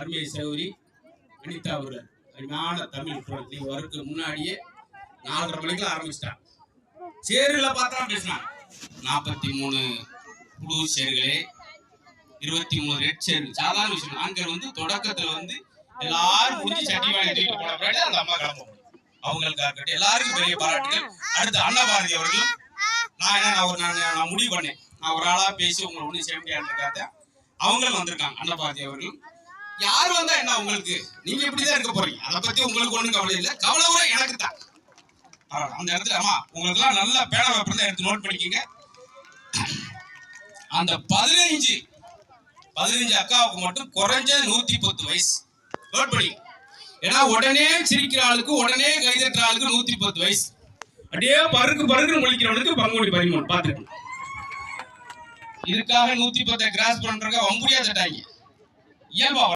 அருமை சௌரி அனிதா அவர்கள் அருமையான தமிழ் குரல் நீங்க வரதுக்கு முன்னாடியே 4:30 மணிக்கு ஆரம்பிச்சிட்டான். சேருல பார்த்தா பேசினான். 43 புழு சேர்களே, 23 ரெட் சேரு. சாதாரண விஷயம். ஆண்கள் வந்து தொடக்கத்துல வந்து எல்லாரும் முடிஞ்சு சட்டி வாங்கி தூக்கிட்டு போன பிறகு அந்த அம்மா கிளம்ப முடியும். அவங்களுக்காக எல்லாருக்கும் பெரிய பாராட்டுகள். அடுத்து அன்னபாரதி அவர்களும் நான் முடிவு பண்ணேன். நான் ஒரு ஆளா பேசி உங்களை ஒண்ணு செய்ய முடியாதுக்காக அவங்களும் வந்திருக்காங்க. அன்னபாரதி அவர்களும் யார் வந்தா என்ன உங்களுக்கு, நீங்க இப்படிதான் இருக்க போறீங்க. அதை பத்தி உங்களுக்கு ஒண்ணும் கவலை இல்லை. கவலை கூட எனக்கு தான். அந்த இடத்துல அம்மா உங்களுக்கு எல்லாம் நல்ல பேனா பேப்பர் தான் எடுத்து நோட் பண்ணிக்கங்க. அந்த 15 அக்காவுக்கு மட்டும் குறைஞ்ச 110 வயசு நோட் பண்ணி. ஏன்னா உடனே சிரிக்கிற ஆளுக்கு உடனே கைதட்டுற ஆளுக்கு 110 வயசு. அப்படியே பருக்கு முழிக்கிறவனுக்கு பங்குனி 13 பாத்துக்கணும். இதுக்காக 110 கிராஸ் பண்றதுக்கு வம்புடியா தட்டாங்க. இயல்பா